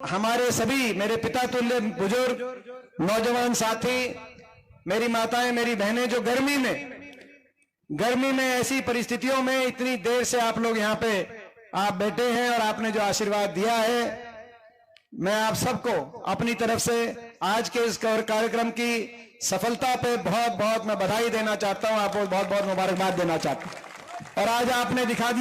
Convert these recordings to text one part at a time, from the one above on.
हमारे सभी मेरे पिता तुल्य बुजुर्ग नौजवान साथी, मेरी माताएं, मेरी बहनें, जो गर्मी में ऐसी परिस्थितियों में इतनी देर से आप लोग यहाँ पे आप बैठे हैं और आपने जो आशीर्वाद दिया है, मैं आप सबको अपनी तरफ से आज के इस कार्यक्रम की सफलता पे बहुत बहुत मैं बधाई देना चाहता हूं, आपको बहुत बहुत मुबारकबाद देना चाहता हूं। और आज आपने दिखा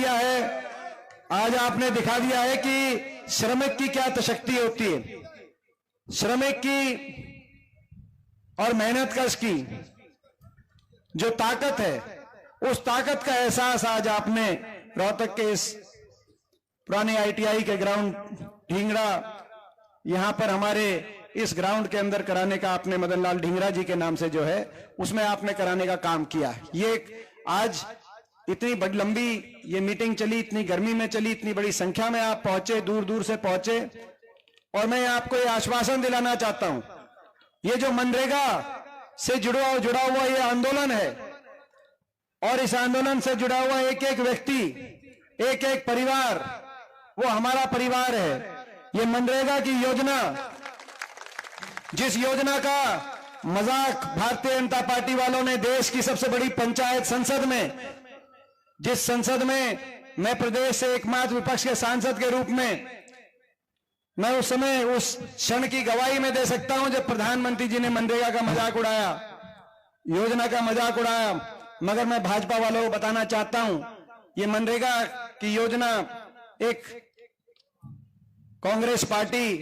दिया है कि श्रमिक की क्या शक्ति होती है, श्रमिक की और मेहनतकश की जो ताकत है, उस ताकत का एहसास आज आपने रोहतक के इस पुराने ITI के ग्राउंड ढींगड़ा, यहां पर हमारे इस ग्राउंड के अंदर कराने का आपने मदन लाल ढींगरा जी के नाम से जो है उसमें आपने कराने का काम किया है। ये आज इतनी बड़ी लंबी ये मीटिंग चली, इतनी गर्मी में चली, इतनी बड़ी संख्या में आप पहुंचे, दूर दूर से पहुंचे, और मैं आपको ये आश्वासन दिलाना चाहता हूं, ये जो मनरेगा से जुड़ा हुआ ये आंदोलन है, और इस आंदोलन से जुड़ा हुआ एक एक व्यक्ति, एक एक परिवार, वो हमारा परिवार है। ये मनरेगा की योजना, जिस योजना का मजाक भारतीय जनता पार्टी वालों ने देश की सबसे बड़ी पंचायत संसद में, जिस संसद में मैं प्रदेश से एकमात्र विपक्ष के सांसद के रूप में मैं उस समय उस क्षण की गवाही में दे सकता हूं जब प्रधानमंत्री जी ने मनरेगा का मजाक उड़ाया, योजना का मजाक उड़ाया। मगर मैं भाजपा वालों को बताना चाहता हूं, ये मनरेगा की योजना एक कांग्रेस पार्टी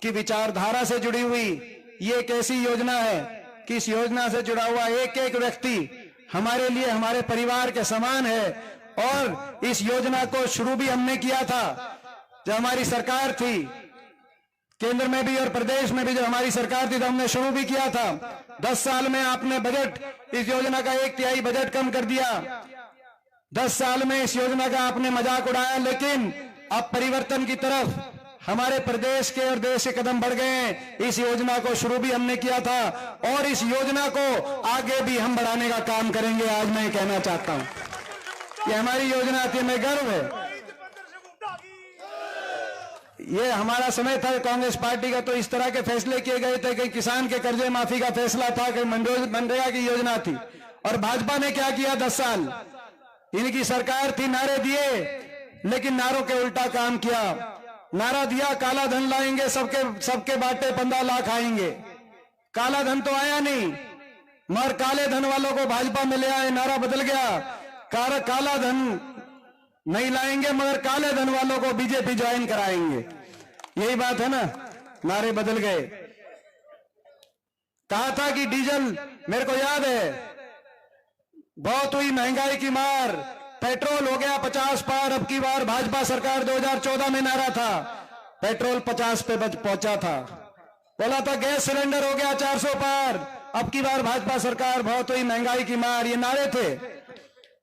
की विचारधारा से जुड़ी हुई ये एक ऐसी योजना है कि इस योजना से जुड़ा हुआ एक एक व्यक्ति हमारे लिए, हमारे परिवार के समान है। और इस योजना को शुरू भी हमने किया था जब हमारी सरकार थी, केंद्र में भी और प्रदेश में भी जब हमारी सरकार थी तो हमने शुरू भी किया था। 10 साल में आपने बजट, इस योजना का 1/3 बजट कम कर दिया। 10 साल में इस योजना का आपने मजाक उड़ाया, लेकिन अब परिवर्तन की तरफ हमारे प्रदेश के और देश के कदम बढ़ गए हैं। इस योजना को शुरू भी हमने किया था और इस योजना को आगे भी हम बढ़ाने का काम करेंगे। आज मैं कहना चाहता हूं, ये हमारी योजना थी, हमें गर्व है। ये हमारा समय था कांग्रेस पार्टी का, तो इस तरह के फैसले किए गए थे कि किसान के कर्जे माफी का फैसला था, कि मनरेगा की योजना थी। और भाजपा ने क्या किया? 10 साल इनकी सरकार थी, नारे दिए, लेकिन नारों के उल्टा काम किया। नारा दिया काला धन लाएंगे, सबके बाटे 15 लाख आएंगे। काला धन तो आया नहीं, मगर काले धन वालों को भाजपा में ले आए, नारा बदल गया। काला धन नहीं लाएंगे, मगर काले धन वालों को बीजेपी ज्वाइन कराएंगे। यही बात है ना, नारे बदल गए। कहा था कि डीजल, मेरे को याद है, बहुत हुई महंगाई की मार, पेट्रोल हो गया 50 पार। अब की बार भाजपा सरकार 2014 में नारा था, पेट्रोल 50 पे पहुंचा था। बोला था गैस सिलेंडर हो गया 400 पार। अब की बार भाजपा सरकार, बहुत हुई महंगाई की मार, ये नारे थे।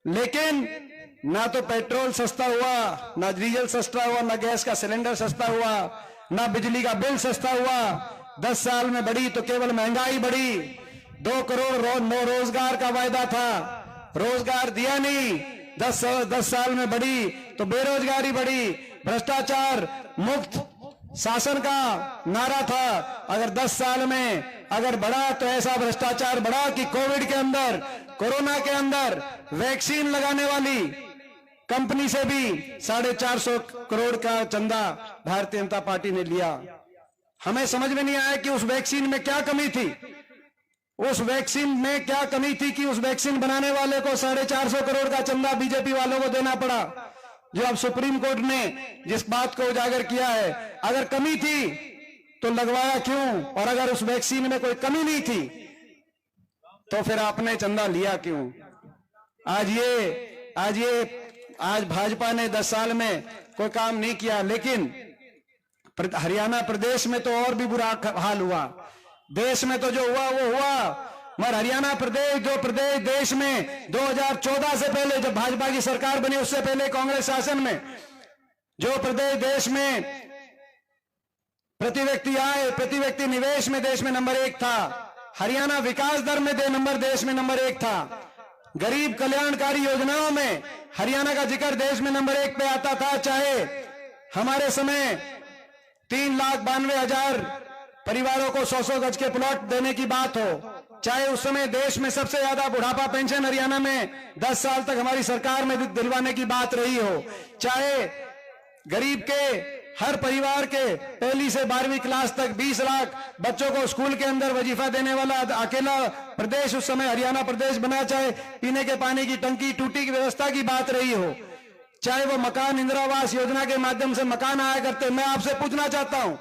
लेकिन ना तो पेट्रोल सस्ता हुआ, ना डीजल सस्ता हुआ, ना गैस का सिलेंडर सस्ता हुआ, ना बिजली का बिल सस्ता हुआ। 10 साल में बढ़ी तो केवल महंगाई बढ़ी। 2 करोड़ रोजगार का वायदा था, रोजगार दिया नहीं। 10 साल में बढ़ी तो बेरोजगारी बढ़ी। भ्रष्टाचार मुक्त शासन का नारा था, अगर 10 साल में अगर बढ़ा तो ऐसा भ्रष्टाचार बढ़ा कि कोविड के अंदर, कोरोना के अंदर वैक्सीन लगाने वाली कंपनी से भी 450 करोड़ का चंदा भारतीय जनता पार्टी ने लिया। हमें समझ में नहीं आया कि उस वैक्सीन में क्या कमी थी, उस वैक्सीन में क्या कमी थी कि उस वैक्सीन बनाने वाले को 450 करोड़ का चंदा बीजेपी वालों को देना पड़ा, जो अब सुप्रीम कोर्ट ने जिस बात को उजागर किया है। अगर कमी थी तो लगवाया क्यों, और अगर उस वैक्सीन में कोई कमी नहीं थी तो फिर आपने चंदा लिया क्यों? आज भाजपा ने 10 साल में कोई काम नहीं किया, लेकिन हरियाणा प्रदेश में तो और भी बुरा हाल हुआ। देश में तो जो हुआ वो हुआ, मगर हरियाणा प्रदेश, जो प्रदेश देश में 2014 से पहले जब भाजपा की सरकार बनी, उससे पहले कांग्रेस शासन में जो प्रदेश देश में प्रति व्यक्ति आय, प्रति व्यक्ति निवेश में देश में नंबर 1 था। हरियाणा विकास दर में देश में नंबर 1 था। गरीब कल्याणकारी योजनाओं में हरियाणा का जिक्र देश में नंबर 1 पे आता था। चाहे हमारे समय 3,92,000 परिवारों को 100-100 गज के प्लॉट देने की बात हो, चाहे उस समय देश में सबसे ज्यादा बुढ़ापा पेंशन हरियाणा में 10 साल तक हमारी सरकार में दिलवाने की बात रही हो, चाहे गरीब के हर परिवार के पहली से 12वीं क्लास तक 20 लाख बच्चों को स्कूल के अंदर वजीफा देने वाला अकेला प्रदेश उस समय हरियाणा प्रदेश बना, चाहे पीने के पानी की टंकी टूटी की व्यवस्था की बात रही हो, चाहे वो मकान इंदिरा आवास योजना के माध्यम से मकान आया करते। मैं आपसे पूछना चाहता हूं,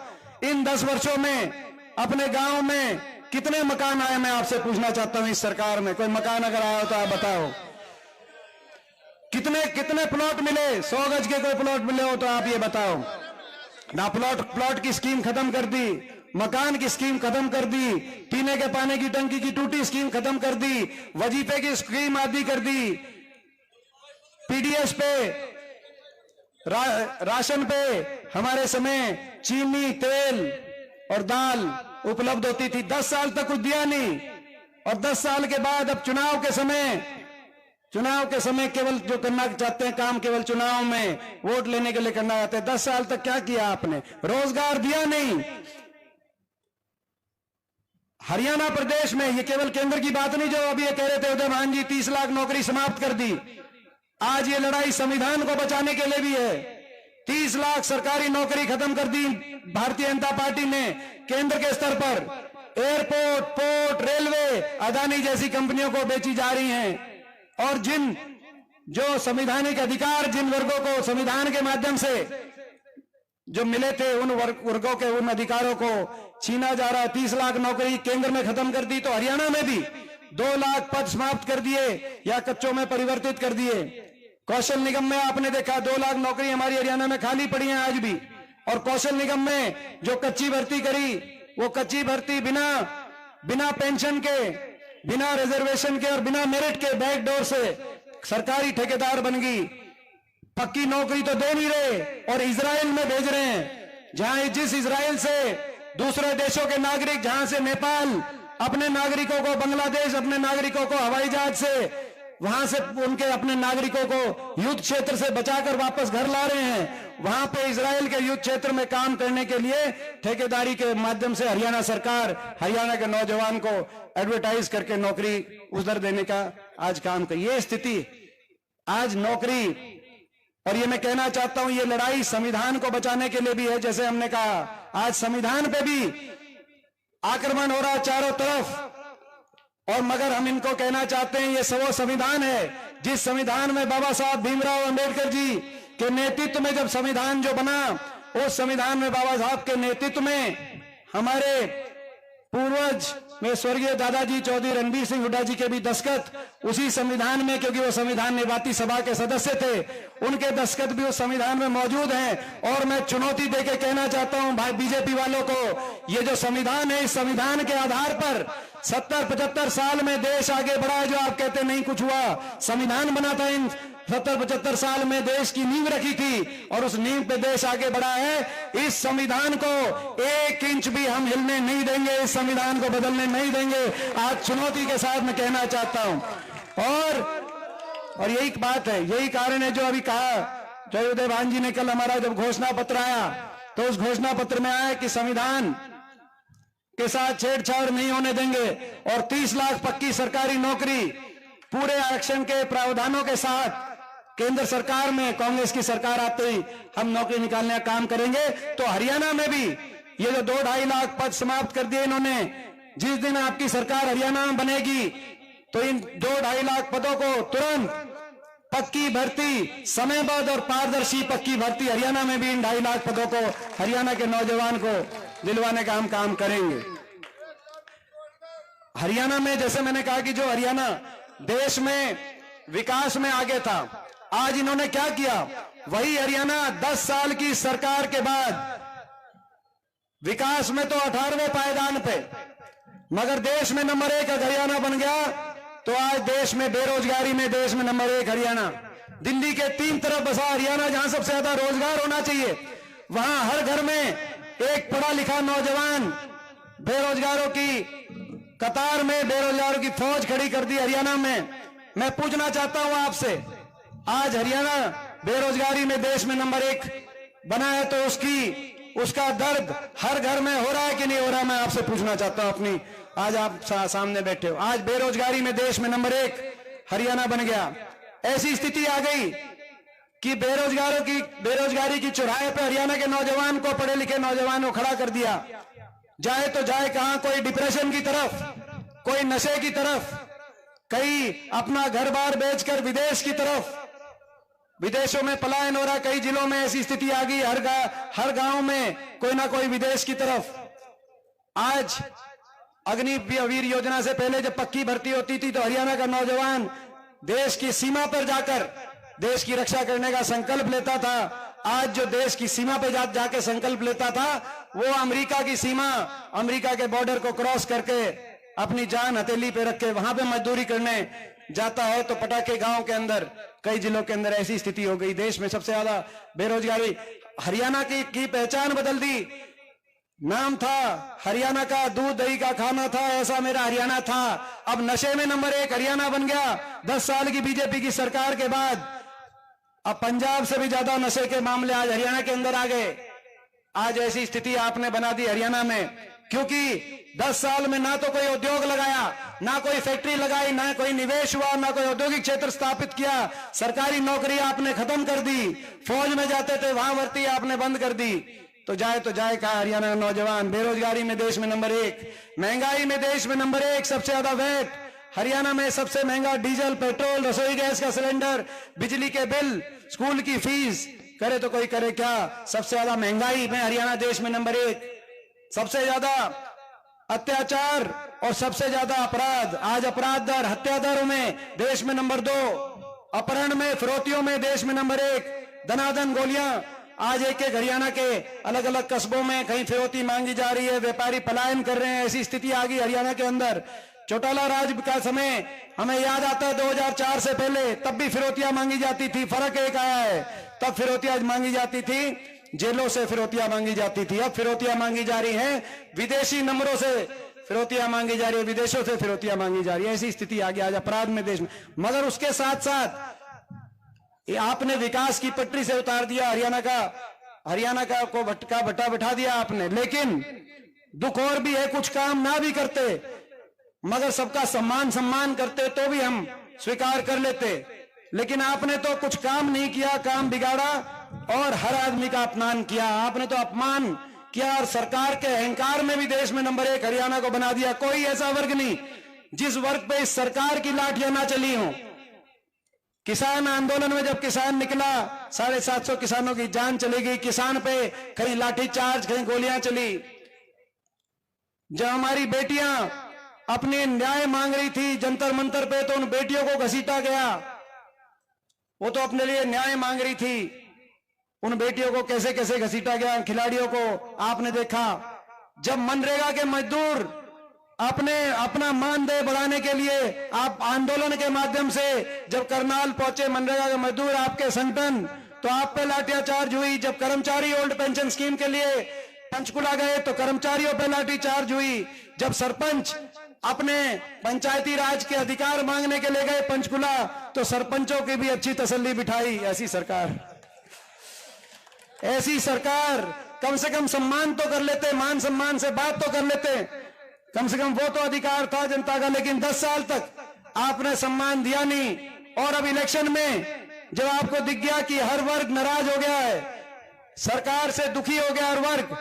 इन 10 वर्षों में अपने गांव में कितने मकान आए? मैं आपसे पूछना चाहता हूं, इस सरकार में कोई मकान अगर आया हो तो आप बताओ। कितने प्लॉट मिले? 100 गज के कोई प्लॉट मिले हो तो आप ये बताओ ना। प्लॉट की स्कीम खत्म कर दी, मकान की स्कीम खत्म कर दी, पीने के पानी की टंकी की टूटी स्कीम खत्म कर दी, वजीफे की स्कीम आदि कर दी, पीडीएस पे राशन पे हमारे समय चीनी तेल और दाल उपलब्ध होती थी। 10 साल तक कुछ दिया नहीं, और 10 साल के बाद अब चुनाव के समय केवल जो करना चाहते हैं काम केवल चुनाव में वोट लेने के लिए करना चाहते हैं। 10 साल तक क्या किया आपने? रोजगार दिया नहीं। हरियाणा प्रदेश में, ये केवल केंद्र की बात नहीं जो अभी ये कह रहे थे उदय भान जी, 30 लाख नौकरी समाप्त कर दी। आज ये लड़ाई संविधान को बचाने के लिए भी है। 30 लाख सरकारी नौकरी खत्म कर दी भारतीय जनता पार्टी ने केंद्र के स्तर पर। एयरपोर्ट, पोर्ट, रेलवे अदानी जैसी कंपनियों को बेची जा रही हैं, और जो संवैधानिक अधिकार जिन वर्गों को संविधान के माध्यम से जो मिले थे उन वर्गों के उन अधिकारों को छीना जा रहा है। 30 लाख नौकरी केंद्र में खत्म कर दी, तो हरियाणा में भी 2 लाख पद समाप्त कर दिए या कच्चों में परिवर्तित कर दिए। कौशल निगम में आपने देखा 2 लाख नौकरी हमारी हरियाणा में खाली पड़ी है आज भी, और कौशल निगम में जो कच्ची भर्ती करी वो कच्ची भर्ती बिना पेंशन के, बिना रिजर्वेशन के और बिना मेरिट के बैकडोर से सरकारी ठेकेदार बन गई। पक्की नौकरी तो दे नहीं रहे और इजराइल में भेज रहे हैं, जिस इजराइल से दूसरे देशों के नागरिक, जहां से नेपाल अपने नागरिकों को, बांग्लादेश अपने नागरिकों को हवाई जहाज से वहां से उनके अपने नागरिकों को युद्ध क्षेत्र से बचाकर वापस घर ला रहे हैं, वहां पे इजराइल के युद्ध क्षेत्र में काम करने के लिए ठेकेदारी के माध्यम से हरियाणा सरकार हरियाणा के नौजवान को एडवर्टाइज करके नौकरी उधर देने का आज काम कर। ये स्थिति आज नौकरी, और ये मैं कहना चाहता हूं ये लड़ाई संविधान को बचाने के लिए भी है। जैसे हमने कहा आज संविधान पे भी आक्रमण हो रहा है चारों तरफ, और मगर हम इनको कहना चाहते हैं ये वो संविधान है जिस संविधान में बाबा साहब भीमराव अंबेडकर जी के नेतृत्व में जब संविधान जो बना, उस संविधान में बाबा साहब के नेतृत्व में हमारे पूर्वज में स्वर्गीय दादाजी चौधरी रणबीर सिंह हुड्डा जी के भी दस्तखत उसी संविधान में, क्योंकि वो संविधान निर्वाती सभा के सदस्य थे, उनके दस्तखत भी उस संविधान में मौजूद हैं। और मैं चुनौती देके कहना चाहता हूं भाई बीजेपी वालों को, ये जो संविधान है इस संविधान के आधार पर 70-75 साल में देश आगे बढ़ा है। जो आप कहते नहीं कुछ हुआ, संविधान बना था, इन 70-75 साल में देश की नींव रखी थी और उस नींव पे देश आगे बढ़ा है। इस संविधान को 1 इंच भी हम हिलने नहीं देंगे, इस संविधान को बदलने नहीं देंगे। आज चुनौती के साथ मैं कहना चाहता हूं, और यही बात है, यही कारण है जो अभी कहा जय उदय भान जी ने कल हमारा जब घोषणा पत्र आया तो उस घोषणा पत्र में आया कि संविधान के साथ छेड़छाड़ नहीं होने देंगे, और 30 लाख पक्की सरकारी नौकरी पूरे आरक्षण के प्रावधानों के साथ केंद्र सरकार में कांग्रेस की सरकार आते ही हम नौकरी निकालने का काम करेंगे। तो हरियाणा में भी ये जो 2-2.5 लाख पद समाप्त कर दिए इन्होंने, जिस दिन आपकी सरकार हरियाणा में बनेगी तो इन 2-2.5 लाख पदों को तुरंत पक्की भर्ती, समयबद्ध और पारदर्शी पक्की भर्ती हरियाणा में भी इन 2.5 लाख पदों को हरियाणा के नौजवान को दिलवाने का हम काम करेंगे। हरियाणा में जैसे मैंने कहा कि जो हरियाणा देश में विकास में आगे था, आज इन्होंने क्या किया, वही हरियाणा 10 साल की सरकार के बाद विकास में तो 18वें पायदान पे, मगर देश में नंबर 1 हरियाणा बन गया। तो आज देश में बेरोजगारी में देश में नंबर 1 हरियाणा। दिल्ली के 3 तरफ बसा हरियाणा, जहां सबसे ज्यादा रोजगार होना चाहिए, वहां हर घर में एक पढ़ा लिखा नौजवान, बेरोजगारों की कतार में बेरोजगारों की फौज खड़ी कर दी हरियाणा में। मैं पूछना चाहता हूं आपसे, आज हरियाणा बेरोजगारी में देश में नंबर 1 बना है, तो उसकी उसका दर्द हर घर में हो रहा है कि नहीं हो रहा, मैं आपसे पूछना चाहता हूं। अपनी आज आप सामने बैठे हो, आज बेरोजगारी में देश में नंबर 1 हरियाणा बन गया। ऐसी स्थिति आ गई कि बेरोजगारी की चौराहे पे हरियाणा के नौजवान को, पढ़े लिखे नौजवान को खड़ा कर दिया। जाए तो जाए कहां, कोई डिप्रेशन की तरफ, कोई नशे की तरफ, कई अपना घर बार बेचकर विदेश की तरफ, विदेशों में पलायन हो रहा। कई जिलों में ऐसी स्थिति आ गई, हर गांव में कोई ना कोई विदेश की तरफ। आज अग्निवीर योजना से पहले जब पक्की भर्ती होती थी तो हरियाणा का नौजवान देश की सीमा पर जाकर देश की रक्षा करने का संकल्प लेता था। आज जो देश की सीमा पर जाके संकल्प लेता था, वो अमेरिका की सीमा, अमेरिका के बॉर्डर को क्रॉस करके अपनी जान हथेली पे रख के वहां पे मजदूरी करने जाता है। तो पटाखे गांव के अंदर, कई जिलों के अंदर ऐसी स्थिति हो गई। देश में सबसे ज्यादा बेरोजगारी, हरियाणा की पहचान बदल दी। नाम था हरियाणा का, दूध दही का खाना था, ऐसा मेरा हरियाणा था। अब नशे में नंबर 1 हरियाणा बन गया 10 साल की बीजेपी की सरकार के बाद। अब पंजाब से भी ज्यादा नशे के मामले आज हरियाणा के अंदर आ गए। आज ऐसी स्थिति आपने बना दी हरियाणा में, क्योंकि 10 साल में ना तो कोई उद्योग लगाया, ना कोई फैक्ट्री लगाई, ना कोई निवेश हुआ, ना कोई औद्योगिक क्षेत्र स्थापित किया। सरकारी नौकरी आपने खत्म कर दी, फौज में जाते थे वहां भर्ती आपने बंद कर दी। तो जाए कहा हरियाणा का नौजवान। बेरोजगारी में देश में नंबर 1, महंगाई में देश में नंबर 1, सबसे ज्यादा वैट हरियाणा में, सबसे महंगा डीजल, पेट्रोल, रसोई गैस का सिलेंडर, बिजली के बिल, स्कूल की फीस, करे तो कोई करे क्या। सबसे ज्यादा महंगाई में हरियाणा देश में नंबर 1, सबसे ज्यादा अत्याचार और सबसे ज्यादा अपराध। आज अपराध दर, हत्या दरों में देश में नंबर 2, अपहरण में, फिरौतियों में देश में नंबर 1, दनादन गोलियां। आज एक हरियाणा के अलग अलग कस्बों में कहीं फिरौती मांगी जा रही है, व्यापारी पलायन कर रहे हैं। ऐसी स्थिति आ गई हरियाणा के अंदर। चौटाला राज का समय हमें याद आता है 2004 से पहले, तब भी फिरौतियां मांगी जाती थी। फर्क एक आया है, तब फिरौतियां मांगी जाती थी, जेलों से फिरौतियां मांगी जाती थी। अब फिरौतियां मांगी जा रही हैं विदेशी नंबरों से, फिरौतियां मांगी जा रही है विदेशों से, फिरौतियां मांगी जा रही है। ऐसी स्थिति आ गई आज अपराध में देश में। मगर उसके साथ साथ आपने विकास की पटरी से उतार दिया हरियाणा का को भट्टा बैठा दिया आपने। लेकिन दुख और भी है, कुछ काम ना भी करते मगर सबका सम्मान करते तो भी हम स्वीकार कर लेते। लेकिन आपने तो कुछ काम नहीं किया, काम बिगाड़ा और हर आदमी का अपमान किया। आपने तो अपमान किया और सरकार के अहंकार में भी देश में नंबर 1 हरियाणा को बना दिया। कोई ऐसा वर्ग नहीं जिस वर्ग पे इस सरकार की लाठियां ना चली हो। किसान आंदोलन में जब किसान निकला, 750 किसानों की जान चली गई। किसान पे कहीं लाठीचार्ज, कहीं गोलियां चली। जब हमारी बेटियां अपने न्याय मांग रही थी जंतर मंतर पे, तो उन बेटियों को घसीटा गया। वो तो अपने लिए न्याय मांग रही थी, उन बेटियों को कैसे कैसे घसीटा गया। खिलाड़ियों को आपने देखा। जब मनरेगा के मजदूर अपना मानदेय बढ़ाने के लिए आप आंदोलन के माध्यम से जब करनाल पहुंचे मनरेगा के मजदूर, आपके संगठन, तो आप पे लाठीचार्ज हुई। जब कर्मचारी ओल्ड पेंशन स्कीम के लिए पंचकुला गए तो कर्मचारियों पे लाठीचार्ज हुई। जब सरपंच अपने पंचायती राज के अधिकार मांगने के लिए गए पंचकुला, तो सरपंचों की भी अच्छी तसल्ली बिठाई। ऐसी सरकार कम से कम सम्मान तो कर लेते, मान सम्मान से बात तो कर लेते, कम से कम वो तो अधिकार था जनता का। लेकिन 10 साल तक आपने सम्मान दिया नहीं। और अब इलेक्शन में जब आपको दिख गया कि हर वर्ग नाराज हो गया है, सरकार से दुखी हो गया हर वर्ग,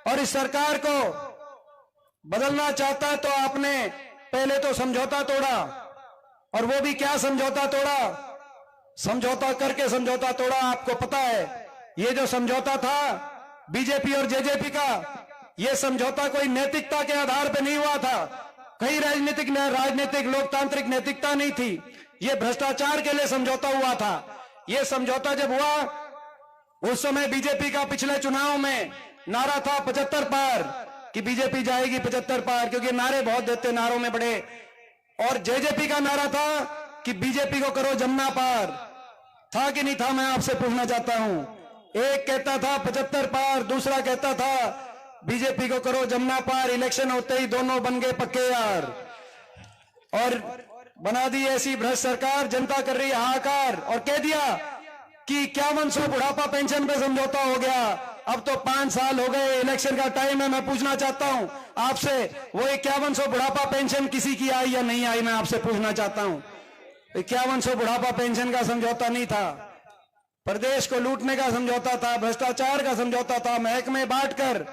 और इस सरकार को बदलना चाहता है, तो आपने पहले तो समझौता तोड़ा। और वो भी क्या समझौता तोड़ा, समझौता करके समझौता तोड़ा। आपको पता है ये जो समझौता था बीजेपी और जेजेपी का, ये समझौता कोई नैतिकता के आधार पर नहीं हुआ था। कई राजनीतिक लोकतांत्रिक नैतिकता नहीं थी। ये भ्रष्टाचार के लिए समझौता हुआ था। ये समझौता जब हुआ, उस समय बीजेपी का पिछले चुनाव में नारा था 75 पार, कि बीजेपी जाएगी 75 पार, क्योंकि नारे बहुत देते, नारों में बड़े। और जेजेपी का नारा था कि बीजेपी को करो जमुना पार। था कि नहीं था, मैं आपसे पूछना चाहता हूं। एक कहता था 75 पार, दूसरा कहता था बीजेपी को करो जमुना पार। इलेक्शन होते ही दोनों बन गए पक्के यार, और बना दी ऐसी भ्रष्ट सरकार। जनता कर रही हाहाकार, और कह दिया कि 5100 बुढ़ापा पेंशन पे समझौता हो गया। अब तो 5 साल हो गए, इलेक्शन का टाइम है। मैं पूछना चाहता हूं आपसे, वो 5100 बुढ़ापा पेंशन किसी की आई या नहीं आई? मैं आपसे पूछना चाहता हूं। 5100 बुढ़ापा पेंशन का समझौता नहीं था, प्रदेश को लूटने का समझौता था, भ्रष्टाचार का समझौता था, महकमे बांटकर।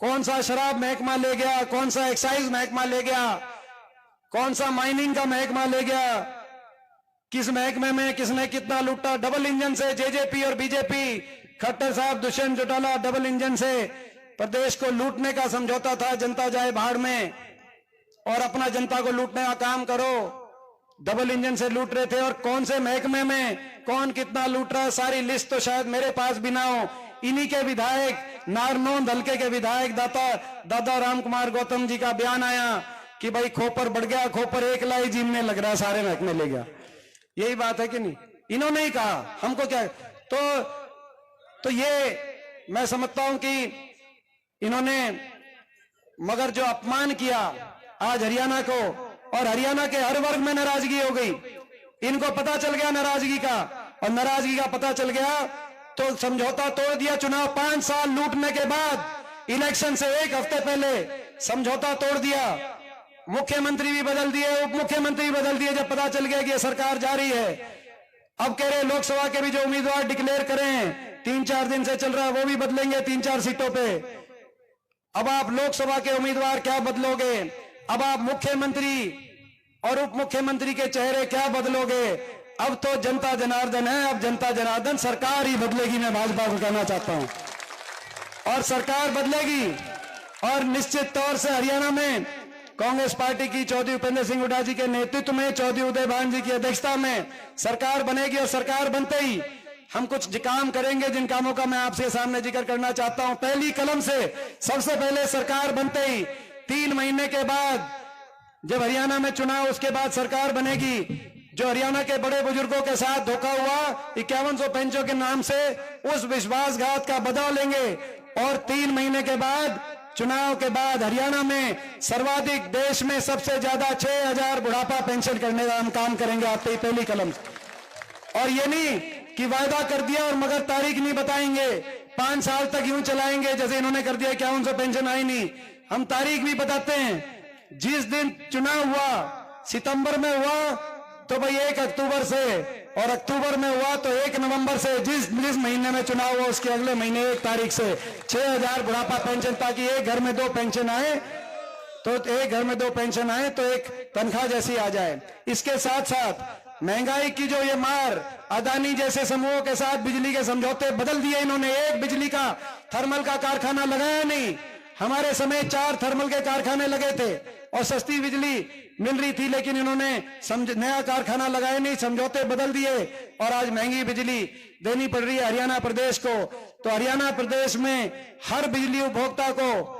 कौन सा शराब महकमा ले गया, कौन सा एक्साइज महकमा ले गया, कौन सा माइनिंग का महकमा ले गया, किस महकमे में किसने कितना लूटा। डबल इंजन से जेजेपी और बीजेपी, खट्टर साहब, दुष्यंत चौटाला, डबल इंजन से प्रदेश को लूटने का समझौता था। जनता जाए भाड़ में और अपना जनता को लूटने का काम करो। डबल इंजन से लूट रहे थे, और कौन से महकमे में कौन कितना लूट रहा है, सारी लिस्ट तो शायद मेरे पास भी ना हो। इन्हीं के विधायक, नारनौंद हल्के के विधायक दादा राम कुमार गौतम जी का बयान आया कि भाई खोपर बढ़ गया, खोपर एक लाई जीमने लग रहा है, सारे महकमे ले गया। यही बात है कि नहीं? इन्होंने ही कहा, हमको क्या। तो ये मैं समझता हूं कि इन्होंने मगर जो अपमान किया आज हरियाणा को, और हरियाणा के हर वर्ग में नाराजगी हो गई। इनको पता चल गया नाराजगी का, और नाराजगी का पता चल गया तो समझौता तोड़ दिया। चुनाव 5 साल लूटने के बाद, इलेक्शन से 1 हफ्ते पहले समझौता तोड़ दिया। मुख्यमंत्री भी बदल दिए, उप मुख्यमंत्री भी बदल दिए जब पता चल गया कि यह सरकार जारी है। अब कह रहे लोकसभा के भी जो उम्मीदवार डिक्लेयर करें, 3-4 दिन से चल रहा है, वो भी बदलेंगे 3-4 सीटों पे। अब आप लोकसभा के उम्मीदवार क्या बदलोगे? अब आप मुख्यमंत्री और उप मुख्यमंत्री के चेहरे क्या बदलोगे? अब तो जनता जनार्दन है, अब जनता जनार्दन सरकार ही बदलेगी। मैं भाजपा को कहना चाहता हूं, और सरकार बदलेगी। और निश्चित तौर से हरियाणा में कांग्रेस पार्टी की चौधरी उपेंद्र सिंह हुड्डा जी के नेतृत्व में, चौधरी उदय भान जी की अध्यक्षता में सरकार बनेगी। और सरकार बनते ही हम कुछ काम करेंगे, जिन कामों का मैं आपसे सामने जिक्र करना चाहता हूं। पहली कलम से सबसे पहले सरकार बनते ही 3 महीने के बाद जब हरियाणा में चुनाव, उसके बाद सरकार बनेगी। जो हरियाणा के बड़े बुजुर्गों के साथ धोखा हुआ 5100 पेंशनों के नाम से, उस विश्वासघात का बदला लेंगे। और 3 महीने के बाद, चुनाव के बाद, हरियाणा में सर्वाधिक, देश में सबसे ज्यादा 6000 बुढ़ापा पेंशन करने का हम काम करेंगे आते ही पहली कलम। और ये नहीं कि वायदा कर दिया और मगर तारीख नहीं बताएंगे, 5 साल तक यूं चलाएंगे जैसे इन्होंने कर दिया, 5100 पेंशन आई नहीं। हम तारीख भी बताते हैं। जिस दिन चुनाव हुआ, सितंबर में हुआ, तो भाई 1 अक्टूबर से, और अक्टूबर में हुआ तो 1 नवंबर से, जिस महीने में चुनाव हुआ उसके अगले महीने 1 तारीख से 6000 बुढ़ापा पेंशन, ताकि एक घर में 2 पेंशन आए, तो एक घर में 2 पेंशन आए तो एक तनख्वाह जैसी आ जाए। इसके साथ साथ महंगाई की जो ये मार, अदानी जैसे समूहों के साथ बिजली के समझौते बदल दिए इन्होंने। एक बिजली का थर्मल का कारखाना लगाया नहीं। हमारे समय 4 थर्मल के कारखाने लगे थे और सस्ती बिजली मिल रही थी, लेकिन इन्होंने नया कारखाना लगाया नहीं, समझौते बदल दिए, और आज महंगी बिजली देनी पड़ रही है हरियाणा प्रदेश को। तो हरियाणा प्रदेश में हर बिजली उपभोक्ता को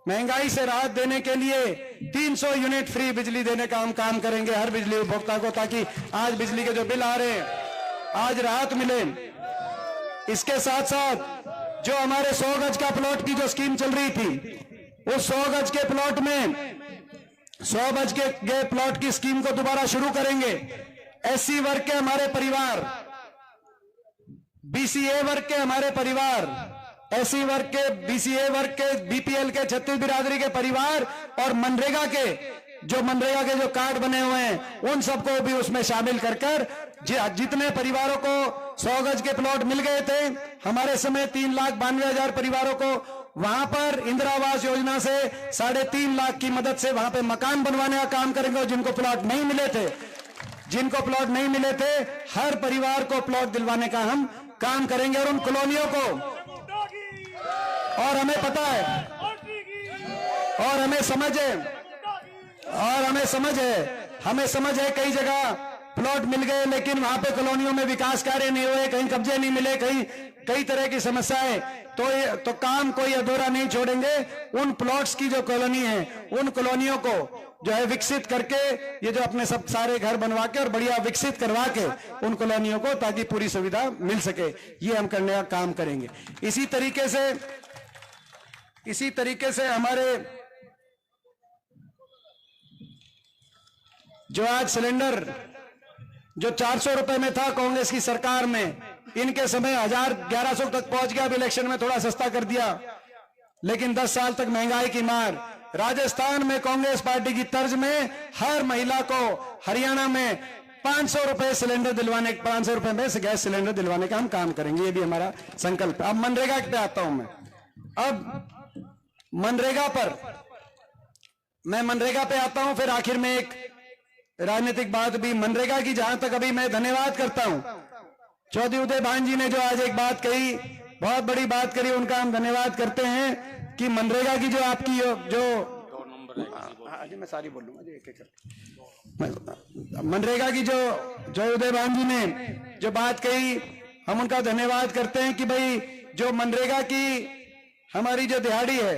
महंगाई से राहत देने के लिए 300 यूनिट फ्री बिजली देने का हम काम करेंगे हर बिजली उपभोक्ता को, ताकि आज बिजली के जो बिल आ रहे हैं आज राहत मिले। इसके साथ साथ जो हमारे 100 गज का प्लॉट की जो स्कीम चल रही थी, उस 100 गज के प्लॉट में 100 गज के प्लॉट की स्कीम को दोबारा शुरू करेंगे। एससी वर्ग के हमारे परिवार, बीसीए वर्ग के हमारे परिवार, एससी वर्ग के, बीसीए वर्ग के, बीपीएल के, छत्तीस बिरादरी के परिवार, और मनरेगा के जो कार्ड बने हुए हैं उन सबको भी उसमें शामिल कर जितने परिवारों को 100 गज के प्लॉट मिल गए थे, हमारे समय 3,92,000 परिवारों को वहां पर इंदिरा आवास योजना से 3.5 लाख की मदद से वहां पे मकान बनवाने का काम करेंगे। और जिनको प्लॉट नहीं मिले थे, हर परिवार को प्लॉट दिलवाने का हम काम करेंगे। और उन कॉलोनियों को, और हमें पता है, और हमें समझ है कई जगह प्लॉट मिल गए, लेकिन वहां पे कॉलोनियों में विकास कार्य नहीं हुए, कहीं कब्जे नहीं मिले, कई तरह की समस्याएं, तो काम कोई अधूरा नहीं छोड़ेंगे। उन प्लॉट्स की जो कॉलोनी है, उन कॉलोनियों को जो है विकसित करके, ये जो अपने सब सारे घर बनवा के और बढ़िया विकसित करवा के उन कॉलोनियों को, ताकि पूरी सुविधा मिल सके, ये हम करने का काम करेंगे। इसी तरीके से हमारे जो आज सिलेंडर जो 400 रुपए में था कांग्रेस की सरकार में, इनके समय 1100 तक पहुंच गया, अब इलेक्शन में थोड़ा सस्ता कर दिया, लेकिन 10 साल तक महंगाई की मार। राजस्थान में कांग्रेस पार्टी की तर्ज में हर महिला को हरियाणा में 500 रुपए सिलेंडर दिलवाने, 500 रुपए में गैस सिलेंडर दिलवाने का हम काम करेंगे, ये भी हमारा संकल्प है। अब मनरेगा पे आता हूं मैं। अब मनरेगा पर मैं मनरेगा पे आता हूं, फिर आखिर में एक राजनीतिक बात भी मनरेगा की, जहां तक अभी मैं धन्यवाद करता हूं चौधरी उदय भान जी ने जो आज एक बात कही, बहुत बड़ी बात करी, उनका हम धन्यवाद करते हैं कि मनरेगा की जो आपकी जो मैं सारी बोल लूंगा एक एक करके, मनरेगा की जो उदय भान जी ने जो बात कही, हम उनका धन्यवाद करते हैं कि भाई जो मनरेगा की हमारी जो दिहाड़ी है,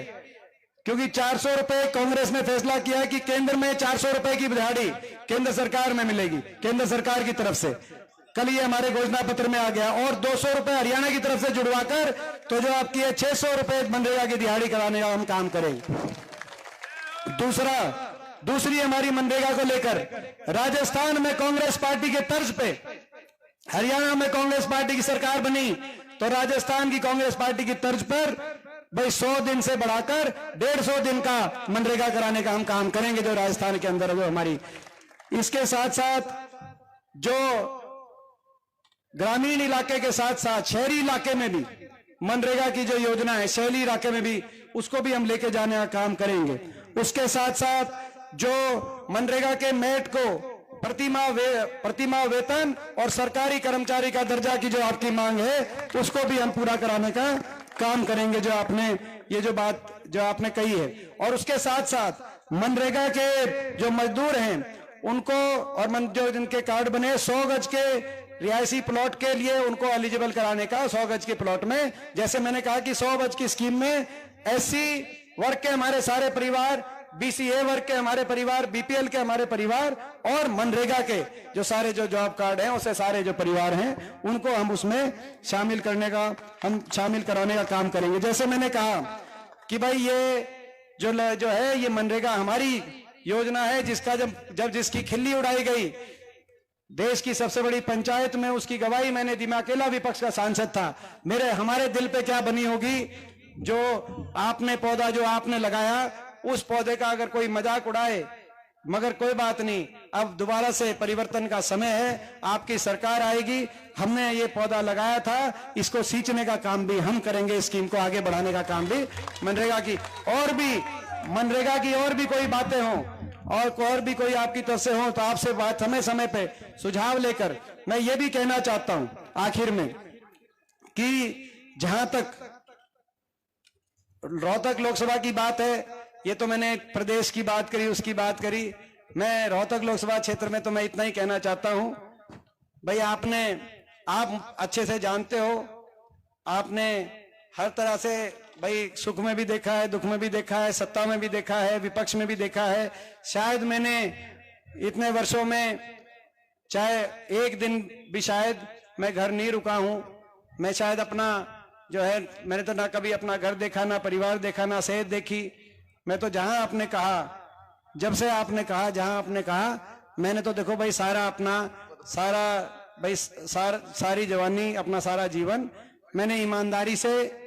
क्योंकि 400 रुपए कांग्रेस ने फैसला किया है कि केंद्र में 400 रुपए की दिहाड़ी केंद्र सरकार में मिलेगी, केंद्र सरकार की तरफ से, कल ये हमारे घोषणा पत्र में आ गया, और 200 रुपए हरियाणा की तरफ से जुड़वाकर तो जो आपकी है 600 रुपए मनरेगा की दिहाड़ी कराने का हम काम करेंगे। दूसरी हमारी मनरेगा को लेकर राजस्थान में कांग्रेस पार्टी के तर्ज पे हरियाणा में कांग्रेस पार्टी की सरकार बनी, तो राजस्थान की कांग्रेस पार्टी की तर्ज पर भाई 100 दिन से बढ़ाकर 150 दिन का मनरेगा कराने का हम काम करेंगे, जो राजस्थान के अंदर जो हमारी। इसके साथ साथ जो ग्रामीण इलाके के साथ साथ शहरी इलाके में भी मनरेगा की जो योजना है, शहरी इलाके में भी उसको भी हम लेके जाने का काम करेंगे। उसके साथ साथ जो मनरेगा के मेट को प्रतिमाह वेतन और सरकारी कर्मचारी का दर्जा की जो आपकी मांग है, उसको भी हम पूरा कराने का काम करेंगे, जो आपने ये जो बात जो आपने कही है। और उसके साथ साथ मनरेगा के जो मजदूर हैं उनको, और जो जिनके कार्ड बने 100 गज के रिहायशी प्लॉट के लिए उनको एलिजिबल कराने का, 100 गज के प्लॉट में, जैसे मैंने कहा कि 100 गज की स्कीम में एससी वर्ग के हमारे सारे परिवार, बीसीए वर्ग के हमारे परिवार, बीपीएल के हमारे परिवार, और मनरेगा के जो सारे जो जॉब कार्ड हैं उससे सारे जो परिवार हैं उनको हम उसमें शामिल कराने का काम करेंगे। जैसे मैंने कहा कि भाई ये जो है ये मनरेगा हमारी योजना है, जिसका जब जिसकी खिल्ली उड़ाई गई देश की सबसे बड़ी पंचायत में, उसकी गवाही मैंने दी, मैं अकेला विपक्ष का सांसद था। हमारे दिल पे क्या बनी होगी, जो आपने पौधा जो आपने लगाया उस पौधे का अगर कोई मजाक उड़ाए, मगर कोई बात नहीं, अब दोबारा से परिवर्तन का समय है, आपकी सरकार आएगी, हमने ये पौधा लगाया था, इसको सींचने का काम भी हम करेंगे, स्कीम को आगे बढ़ाने का काम भी मनरेगा की और भी कोई बातें हों और भी कोई आपकी तरफ से हो, तो आपसे बात समय पे सुझाव लेकर मैं ये भी कहना चाहता हूं आखिर में कि जहां तक रोहतक लोकसभा की बात है, ये तो मैंने प्रदेश की बात करी, उसकी बात करी, मैं रोहतक लोकसभा क्षेत्र में तो मैं इतना ही कहना चाहता हूं भाई, आप अच्छे से जानते हो, आपने हर तरह से भाई सुख में भी देखा है, दुख में भी देखा है, सत्ता में भी देखा है, विपक्ष में भी देखा है। शायद मैंने इतने वर्षों में चाहे एक दिन भी शायद मैं घर नहीं रुका हूं, मैं शायद अपना जो है, मैंने तो ना कभी अपना घर देखा, ना परिवार देखा, ना सेहत देखी। मैं तो जहां आपने कहा, जब से आपने कहा, जहां आपने कहा, मैंने तो देखो भाई सारी जवानी, अपना सारा जीवन मैंने ईमानदारी से,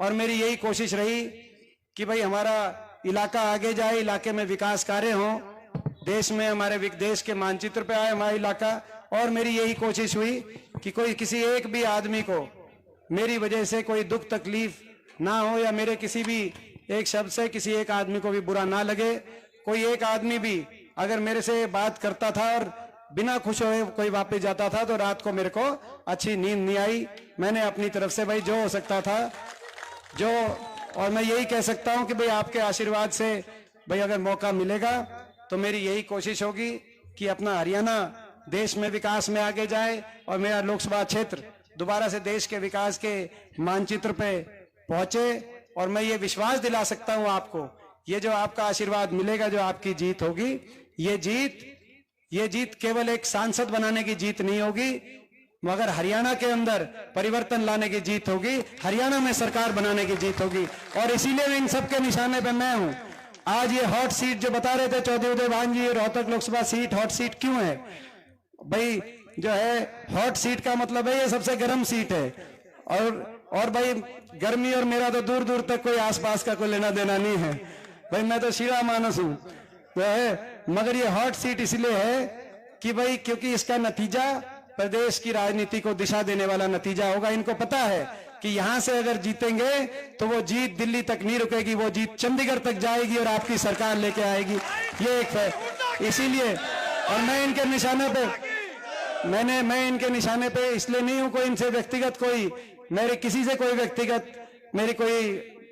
और मेरी यही कोशिश रही कि भाई हमारा इलाका आगे जाए, इलाके में विकास कार्य हो, देश में हमारे देश के मानचित्र पे आए हमारा इलाका। और मेरी यही कोशिश हुई कि कोई किसी एक भी आदमी को मेरी वजह से कोई दुख तकलीफ ना हो, या मेरे किसी भी एक शब्द से किसी एक आदमी को भी बुरा ना लगे। कोई एक आदमी भी अगर मेरे से बात करता था और बिना खुश हुए कोई वापस जाता था, तो रात को मेरे को अच्छी नींद नहीं आई। मैंने अपनी तरफ से भाई जो हो सकता था, और मैं यही कह सकता हूं कि भाई आपके आशीर्वाद से भाई अगर मौका मिलेगा तो मेरी यही कोशिश होगी कि अपना हरियाणा देश में विकास में आगे जाए, और मेरा लोकसभा क्षेत्र दोबारा से देश के विकास के मानचित्र पे पहुंचे। और मैं ये विश्वास दिला सकता हूं आपको, ये जो आपका आशीर्वाद मिलेगा, जो आपकी जीत होगी, ये जीत केवल एक सांसद बनाने की जीत नहीं होगी, मगर हरियाणा के अंदर परिवर्तन लाने की जीत होगी, हरियाणा में सरकार बनाने की जीत होगी। और इसीलिए इन सबके निशाने पे मैं हूं। आज ये हॉट सीट जो बता रहे थे Chaudhary Uday Bhan ji, Rohtak Lok Sabha seat hot seat क्यों है भाई? जो है हॉट सीट का मतलब है ये सबसे गर्म सीट है, और भाई गर्मी और मेरा तो दूर दूर तक कोई आसपास का कोई लेना देना नहीं है भाई, मैं तो शीरा मानस हूं तो है। मगर ये हॉट सीट इसलिए है कि भाई क्योंकि इसका नतीजा प्रदेश की राजनीति को दिशा देने वाला नतीजा होगा। इनको पता है कि यहां से अगर जीतेंगे तो वो जीत दिल्ली तक नहीं रुकेगी, वो जीत चंडीगढ़ तक जाएगी और आपकी सरकार लेके आएगी, ये एक है। इसीलिए और मैं इनके निशाने पे मैं इनके निशाने पे इसलिए नहीं हूं कोई इनसे व्यक्तिगत कोई मेरे किसी से कोई व्यक्तिगत मेरी कोई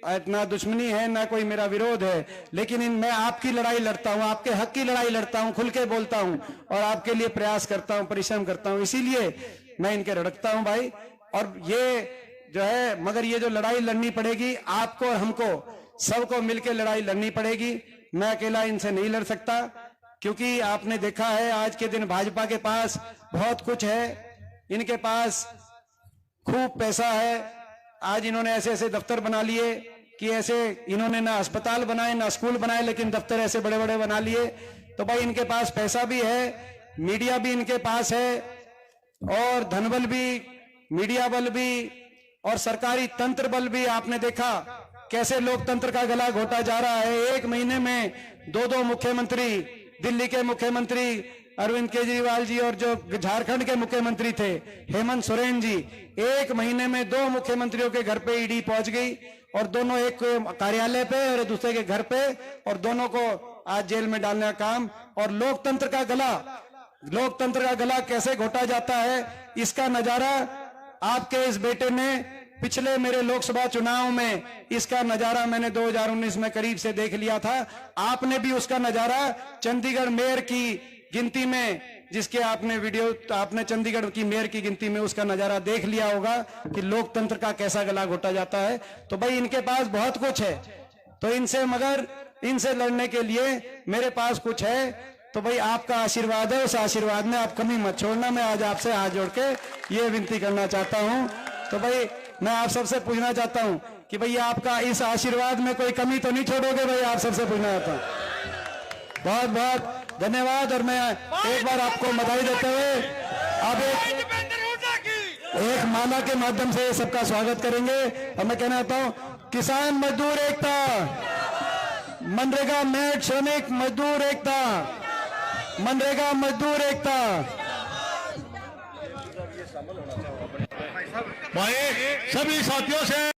ना दुश्मनी है ना कोई मेरा विरोध है, लेकिन मैं आपकी लड़ाई लड़ता हूं, आपके हक की लड़ाई लड़ता हूं, खुल के बोलता हूं और आपके लिए प्रयास करता हूं, परिश्रम करता हूं, इसीलिए मैं इनके रड़कता हूं भाई। और ये जो है मगर ये जो लड़ाई लड़नी पड़ेगी आपको और हमको सबको मिलकर लड़ाई लड़नी पड़ेगी, मैं अकेला इनसे नहीं लड़ सकता। क्योंकि आपने देखा है आज के दिन भाजपा के पास बहुत कुछ है, इनके पास खूब पैसा है। आज इन्होंने ऐसे ऐसे दफ्तर बना लिए कि ऐसे इन्होंने ना अस्पताल बनाए ना स्कूल बनाए, लेकिन दफ्तर ऐसे बड़े बड़े बना लिए। तो भाई इनके पास पैसा भी है, मीडिया भी इनके पास है, और धनबल भी, मीडिया बल भी और सरकारी तंत्र बल भी। आपने देखा कैसे लोकतंत्र का गला घोटा जा रहा है। एक महीने में दो मुख्यमंत्री, दिल्ली के मुख्यमंत्री अरविंद केजरीवाल जी और जो झारखंड के मुख्यमंत्री थे हेमंत सोरेन जी, एक महीने में 2 मुख्यमंत्रियों के घर पे ईडी पहुंच गई, और दोनों एक कार्यालय पे और दूसरे के घर पे, और दोनों को आज जेल में डालने का काम। और लोकतंत्र का गला कैसे घोटा जाता है इसका नजारा आपके इस बेटे ने पिछले मेरे लोकसभा चुनाव में, इसका नजारा मैंने 2019 में करीब से देख लिया था। आपने भी उसका नजारा चंडीगढ़ मेयर की गिनती में, जिसके आपने वीडियो, आपने चंडीगढ़ की मेयर की गिनती में उसका नजारा देख लिया होगा कि लोकतंत्र का कैसा गला घोटा जाता है। तो भाई इनके पास बहुत कुछ है, तो इनसे लड़ने के लिए मेरे पास कुछ है। तो भाई आपका आशीर्वाद है, उस आशीर्वाद में आप कमी मत छोड़ना। मैं आज आपसे हाथ जोड़ के ये विनती करना चाहता हूं। तो भाई मैं आप सबसे पूछना चाहता हूं कि भैया आपका इस आशीर्वाद में कोई कमी तो नहीं छोड़ोगे? भाई आप सबसे पूछना चाहता हूं। बहुत बहुत धन्यवाद। और मैं एक बार आपको बधाई देते हुए अब एक माला के माध्यम से सबका स्वागत करेंगे। और मैं कहना चाहता हूं, किसान मजदूर एकता, मनरेगा मेट श्रमिक मजदूर एकता, मनरेगा मजदूर एकता। भाई सभी साथियों से